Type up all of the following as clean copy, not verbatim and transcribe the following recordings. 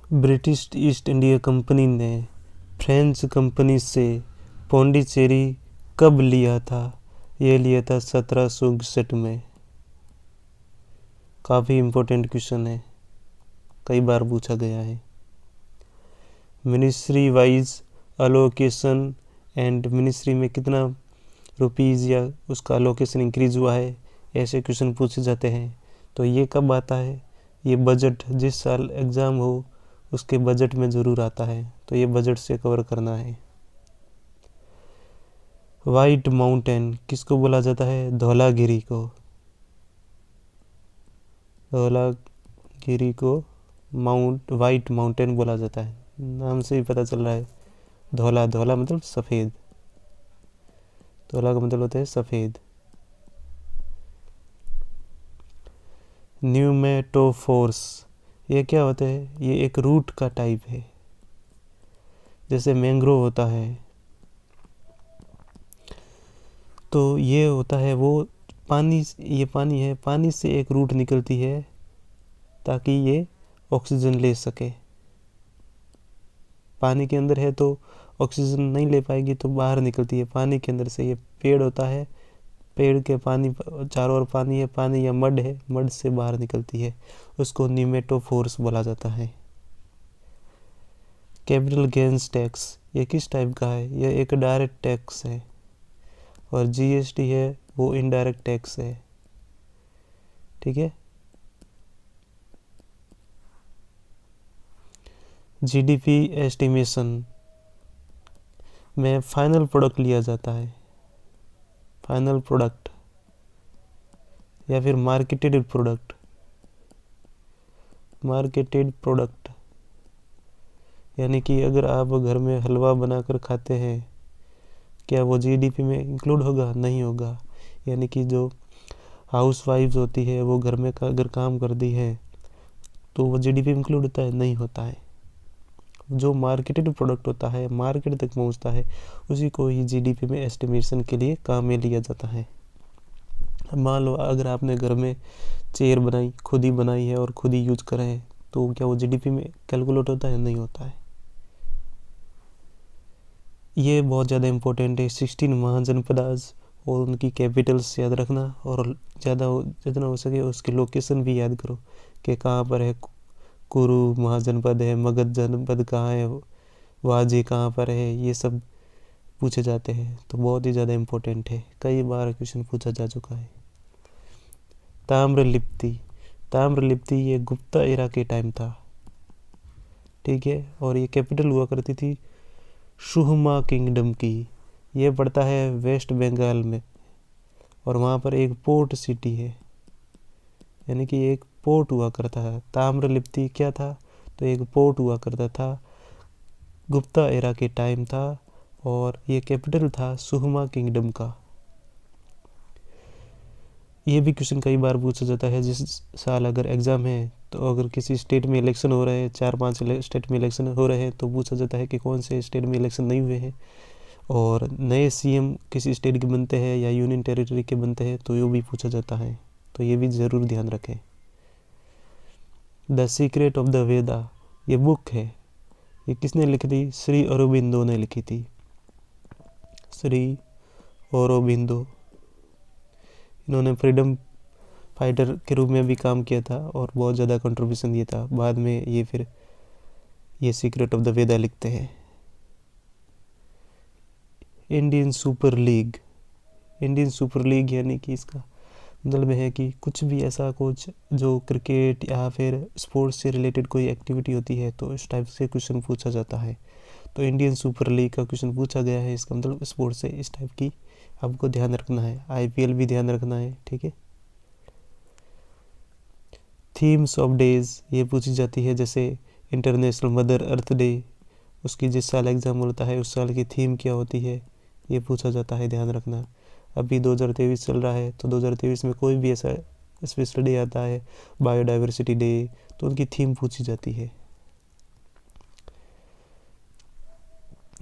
British east India company ने French company से पौंडीचेरी कब लिया था? ये लिया था 1761 में। काफ़ी इम्पोर्टेंट क्वेश्चन है, कई बार पूछा गया है। Ministry wise allocation and ministry में कितना रुपीज़ या उसका अलोकेशन इंक्रीज हुआ है, ऐसे क्वेश्चन पूछे जाते हैं। तो ये कब आता है? ये बजट, जिस साल एग्ज़ाम हो उसके बजट में ज़रूर आता है, तो ये बजट से कवर करना है। वाइट माउंटेन किसको बोला जाता है? धौलागिरी को। धौलागिरी को वाइट माउंटेन बोला जाता है। नाम से ही पता चल रहा है। धौला मतलब सफ़ेद, धौला का मतलब होता है सफ़ेद। न्यूमेटोफोर्स ये क्या होता है? ये एक रूट का टाइप है, जैसे मैंग्रोव होता है, तो ये होता है वो पानी, ये पानी है, पानी से एक रूट निकलती है ताकि ये ऑक्सीजन ले सके। पानी के अंदर है तो ऑक्सीजन नहीं ले पाएगी, तो बाहर निकलती है पानी के अंदर से। ये पेड़ होता है, पेड़ के पानी चारों ओर पानी है, पानी या मड है, मड से बाहर निकलती है, उसको न्यूमेटोफोर्स बोला जाता है। कैपिटल गेन्स टैक्स ये किस टाइप का है? यह एक डायरेक्ट टैक्स है, और जीएसटी है वो इनडायरेक्ट टैक्स है। ठीक है। जीडीपी एस्टिमेशन में फाइनल प्रोडक्ट लिया जाता है, फाइनल प्रोडक्ट या फिर मार्केटेड प्रोडक्ट। मार्केटेड प्रोडक्ट यानी कि अगर आप घर में हलवा बनाकर खाते हैं, क्या वो जीडीपी में इंक्लूड होगा? नहीं होगा। यानी कि जो हाउस वाइफ्स होती है वो घर में अगर काम करती है तो वो जीडीपी में इंक्लूड होता है? नहीं होता है। जो मार्केटेड प्रोडक्ट होता है, मार्केट तक पहुंचता है, उसी को ही जीडीपी में एस्टिमेशन के लिए काम में लिया जाता है। मान लो अगर आपने घर में चेयर बनाई, खुद ही बनाई है और खुद ही यूज कर रहे हैं, तो क्या वो जीडीपी में कैलकुलेट होता है? नहीं होता है। ये बहुत ज़्यादा इम्पोर्टेंट है। 16 महाजनपदास और उनकी कैपिटल्स याद रखना, और जितना हो सके उसकी लोकेशन भी याद करो कि कहाँ पर है। कुरु महाजनपद है, मगध जनपद कहाँ है, वाजी कहाँ पर है, ये सब पूछे जाते हैं। तो बहुत ही ज़्यादा इम्पोर्टेंट है, कई बार क्वेश्चन पूछा जा चुका है। ताम्रलिप्ति ये गुप्ता एरा के टाइम था। ठीक है। और ये कैपिटल हुआ करती थी सुहमा किंगडम की। ये पड़ता है वेस्ट बंगाल में, और वहाँ पर एक पोर्ट सिटी है, यानी कि एक पोर्ट हुआ करता है। ताम्रलिप्ति क्या था? तो एक पोर्ट हुआ करता था, गुप्ता एरा के टाइम था, और ये कैपिटल था सुहमा किंगडम का। ये भी क्वेश्चन कई बार पूछा जाता है। जिस साल अगर एग्ज़ाम है, तो अगर किसी स्टेट में इलेक्शन हो रहे हैं, 4-5 स्टेट में इलेक्शन हो रहे हैं, तो पूछा जाता है कि कौन से स्टेट में इलेक्शन नहीं हुए हैं, और नए सीएम किसी स्टेट के बनते हैं या यूनियन टेरिटरी के बनते हैं, तो ये भी पूछा जाता है। तो ये भी ज़रूर ध्यान रखें। द सीक्रेट ऑफ द वेदा ये बुक है, ये किसने लिखी थी? श्री अरबिंदो ने लिखी थी। श्री अरबिंदो, इन्होंने फ्रीडम फाइटर के रूप में भी काम किया था और बहुत ज़्यादा कंट्रीब्यूशन दिया था। बाद में ये फिर ये सीक्रेट ऑफ द वेदा लिखते हैं। इंडियन सुपर लीग यानी कि इसका मतलब है कि कुछ भी ऐसा कुछ जो क्रिकेट या फिर स्पोर्ट्स से रिलेटेड कोई एक्टिविटी होती है, तो इस टाइप से क्वेश्चन पूछा जाता है। तो इंडियन सुपर लीग का क्वेश्चन पूछा गया है, इसका मतलब स्पोर्ट्स से इस टाइप की आपको ध्यान रखना है। आईपीएल भी ध्यान रखना है। ठीक है। थीम्स ऑफ डेज ये पूछी जाती है, जैसे इंटरनेशनल मदर अर्थ डे, उसकी जिस साल एग्ज़ाम होता है उस साल की थीम क्या होती है, ये पूछा जाता है, ध्यान रखना। अभी 2023 चल रहा है, तो 2023 में कोई भी ऐसा स्पेशल डे आता है, बायोडाइवर्सिटी डे, तो उनकी थीम पूछी जाती है।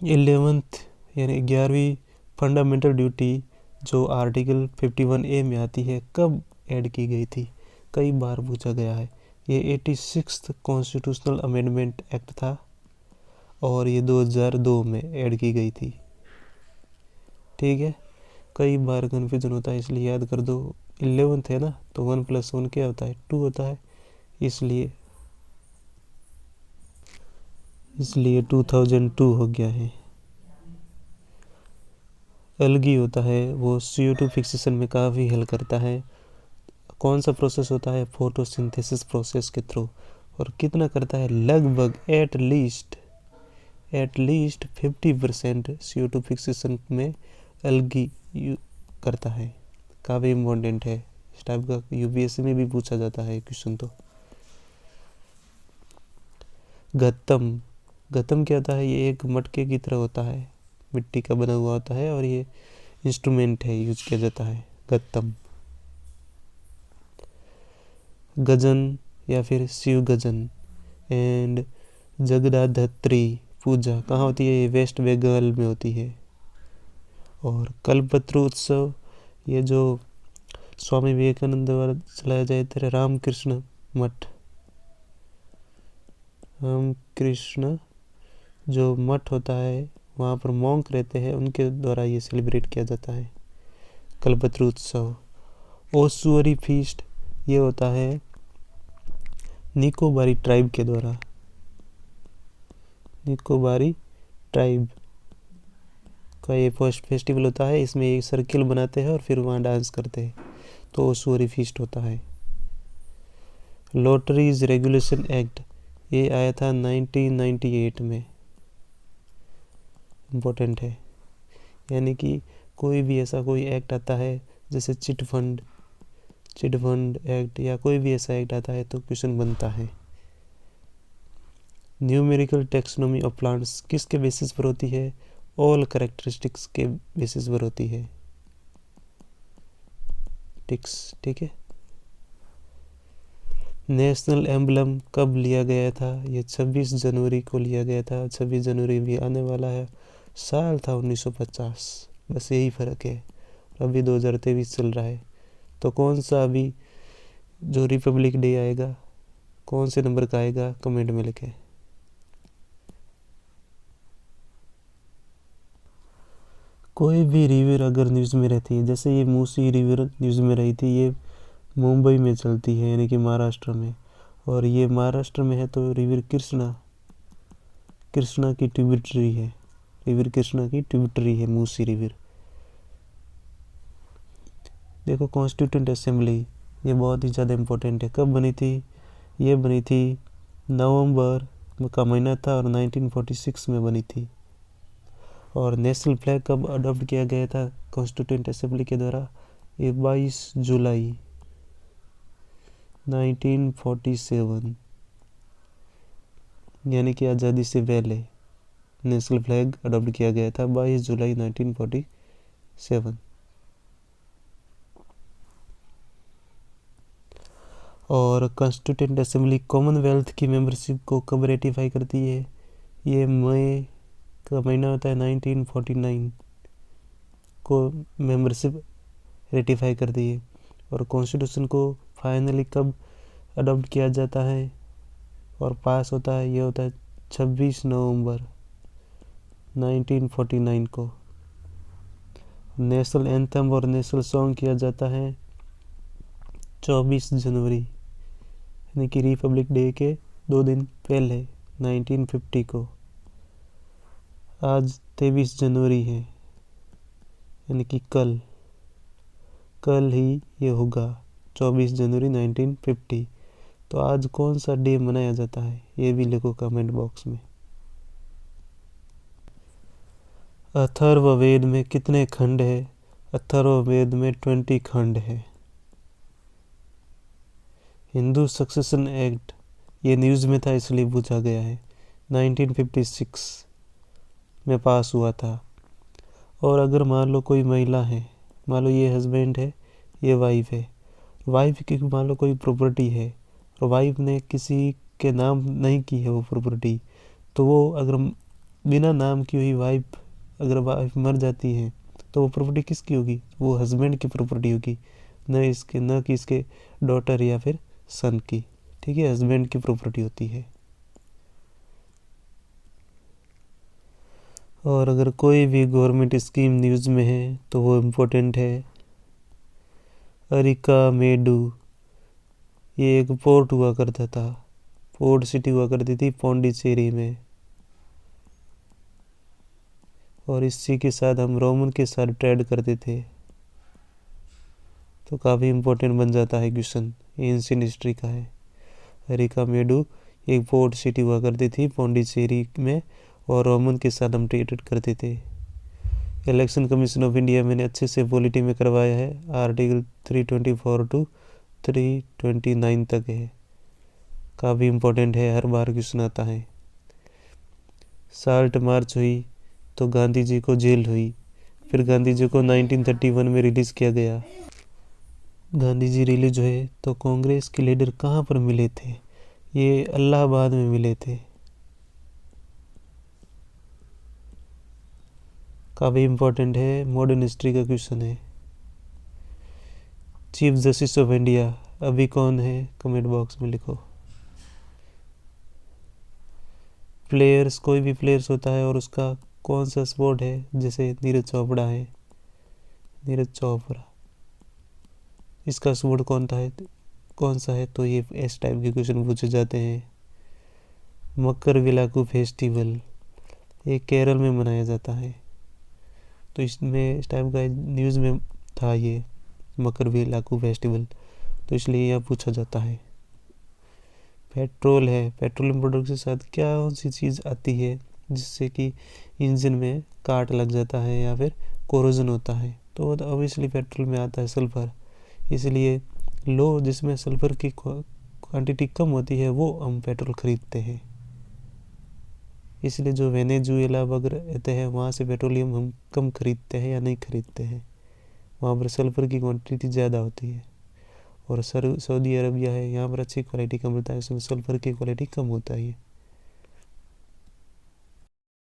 11th यानी 11वीं फंडामेंटल ड्यूटी जो आर्टिकल 51A में आती है, कब ऐड की गई थी? कई बार पूछा गया है। ये 86th कॉन्स्टिट्यूशनल अमेंडमेंट एक्ट था और ये 2002 में ऐड की गई थी। ठीक है, कई बार कन्फ्यूजन होता है इसलिए याद कर दो। 11th है ना, तो 1 + 1 क्या होता है? 2 होता है, इसलिए 2002 हो गया है। एल्गी होता है वो CO2 फिक्सेशन में काफ़ी हेल्प करता है। कौन सा प्रोसेस होता है? फोटोसिंथेसिस प्रोसेस के थ्रू। और कितना करता है? लगभग एट लीस्ट 50% CO2 फिक्सेशन में एल्गी करता है। काफ़ी इम्पोर्टेंट है, इस टाइप का UPSC में भी पूछा जाता है क्वेश्चन। तो गत्तम क्या होता है? ये एक मटके की तरह होता है, मिट्टी का बना हुआ होता है और ये इंस्ट्रूमेंट है, यूज किया जाता है गत्तम। गजन या फिर शिव गजन एंड जगदाधत्री पूजा कहाँ होती है? ये वेस्ट बंगाल में होती है। और कल्पतरु उत्सव, ये जो स्वामी विवेकानंद द्वारा चलाया जाता है, रामकृष्ण जो मठ होता है वहाँ पर मॉन्क रहते हैं, उनके द्वारा ये सेलिब्रेट किया जाता है कल्पतरु उत्सव। ओसुअरी फीस्ट, ये होता है निकोबारी ट्राइब के द्वारा। निकोबारी ट्राइब का ये फर्स्ट फेस्टिवल होता है, इसमें एक सर्किल बनाते हैं और फिर वहाँ डांस करते हैं, तो ओसुअरी फीस्ट होता है। लॉटरीज रेगुलेशन एक्ट, ये आया था 1998 में, इम्पोर्टेंट है। यानी कि कोई भी ऐसा कोई एक्ट आता है, जैसे चिट फंड एक्ट या कोई भी ऐसा एक्ट आता है तो क्वेश्चन बनता है। न्यूमेरिकल टेक्सोनॉमी ऑफ प्लांट्स किसके बेसिस पर होती है? ऑल कैरेक्टरिस्टिक्स के बेसिस पर होती है, टिक्स। ठीक है। नेशनल एम्बलम कब लिया गया था? ये 26 जनवरी को लिया गया था। 26 जनवरी भी आने वाला है, साल था 1950, बस यही फ़र्क है। अभी 2023 चल रहा है। तो कौन सा अभी जो रिपब्लिक डे आएगा, कौन से नंबर का आएगा? कमेंट में लिखें। कोई भी रिवर अगर न्यूज़ में रहती है, जैसे ये मूसी रिवर न्यूज़ में रही थी, ये मुंबई में चलती है, यानी कि महाराष्ट्र में, और ये महाराष्ट्र में है, तो रिवर कृष्णा की ट्रिब्यूटरी है। रिवर कृष्णा की ट्रिब्यूटरी है मूसी रिवर। देखो, कॉन्स्टिट्यूंट असेंबली, ये बहुत ही ज़्यादा इम्पोर्टेंट है। कब बनी थी? ये बनी थी नवंबर का महीना था और 1946 में बनी थी। और नेशनल फ्लैग कब अडॉप्ट किया गया था कॉन्स्टिट्यूंट असेंबली के द्वारा? ये 22 जुलाई 1947, यानी कि आज़ादी से पहले नेशनल फ्लैग अडॉप्ट किया गया था 22 जुलाई 1947। और कॉन्स्टिट्यूंट असेंबली कॉमनवेल्थ की मेंबरशिप को कब रेटिफाई करती है? ये मई का महीना होता है, 1949 को मेंबरशिप रेटिफाई कर दी है। और कॉन्स्टिट्यूशन को फाइनली कब अडॉप्ट किया जाता है और पास होता है? ये होता है 26 नवंबर 1949 को। नेशनल एंथम और नेशनल सॉन्ग किया जाता है 24 जनवरी, यानी कि रिपब्लिक डे के 2 दिन पहले 1950 को। आज 23 जनवरी है, यानी कि कल ही ये होगा 24 जनवरी 1950। तो आज कौन सा डे मनाया जाता है? ये भी लिखो कमेंट बॉक्स में। अथर्ववेद में कितने खंड है? अथर्ववेद में 20 खंड है। हिंदू सक्सेशन एक्ट, ये न्यूज़ में था इसलिए पूछा गया है, 1956 में पास हुआ था। और अगर मान लो कोई महिला है, मान लो ये हस्बैंड है, ये वाइफ है, वाइफ की मान लो कोई प्रॉपर्टी है और वाइफ ने किसी के नाम नहीं की है वो प्रॉपर्टी, तो वो अगर बिना नाम की हुई वाइफ अगर वाइफ मर जाती है तो वो प्रॉपर्टी किसकी होगी? वो हस्बैंड की प्रॉपर्टी होगी, न कि इसके डॉटर या फिर सन की। ठीक है, हस्बैंड की प्रॉपर्टी होती है। और अगर कोई भी गवर्नमेंट स्कीम न्यूज़ में है तो वो इम्पोर्टेंट है। अरिका मेडू, ये एक पोर्ट हुआ करता था, पोर्ट सिटी हुआ करती थी पौंडीचेरी में, और इसी के साथ हम रोमन के साथ ट्रेड करते थे, तो काफ़ी इम्पोर्टेंट बन जाता है क्वेश्चन, एंशिएंट हिस्ट्री का है। अरिका मेडू एक पोर्ट सिटी हुआ करती थी पौंडीचेरी में, और रोमन के साथ हम ट्रेड करते थे। इलेक्शन कमीशन ऑफ इंडिया मैंने अच्छे से पॉलिटी में करवाया है, आर्टिकल 324 टू 329 तक है, काफ़ी इम्पोर्टेंट है, हर बार क्वेश्चन आता है। साल्ट मार्च हुई तो गांधी जी को जेल हुई, फिर गांधी जी को 1931 में रिलीज़ किया गया। गांधी जी रिलीज हुए तो कांग्रेस के लीडर कहाँ पर मिले थे? ये इलाहाबाद में मिले थे। काफ़ी इम्पोर्टेंट है, मॉडर्न हिस्ट्री का क्वेश्चन है। चीफ जस्टिस ऑफ इंडिया अभी कौन है? कमेंट बॉक्स में लिखो। प्लेयर्स, कोई भी प्लेयर्स होता है और उसका कौन सा स्पोर्ट है, जैसे नीरज चोपड़ा है, नीरज चोपड़ा, इसका स्पोर्ट कौन सा है, तो ये इस टाइप के क्वेश्चन पूछे जाते हैं। मकरविलाकू फेस्टिवल ये केरल में मनाया जाता है, तो इसमें इस टाइप का न्यूज़ में था ये मकरविलाकू फेस्टिवल, तो इसलिए यह पूछा जाता है। पेट्रोल है, पेट्रोलियम प्रोडक्ट के साथ क्या कौन सी चीज़ आती है जिससे कि इंजन में काट लग जाता है या फिर कोरोजन होता है, तो ऑब्वियसली पेट्रोल में आता है सल्फ़र, इसलिए लो जिसमें सल्फ़र की क्वांटिटी कम होती है वो हम पेट्रोल खरीदते हैं। इसलिए जो वेनेजुएला वगैरह रहते हैं वहाँ से पेट्रोलियम हम कम खरीदते हैं या नहीं खरीदते हैं, वहाँ पर सल्फ़र की क्वांटिटी ज़्यादा होती है। और सऊदी अरबिया है, यहाँ पर अच्छी क्वालिटी का मिलता है, उसमें सल्फ़र की क्वालिटी कम होता है।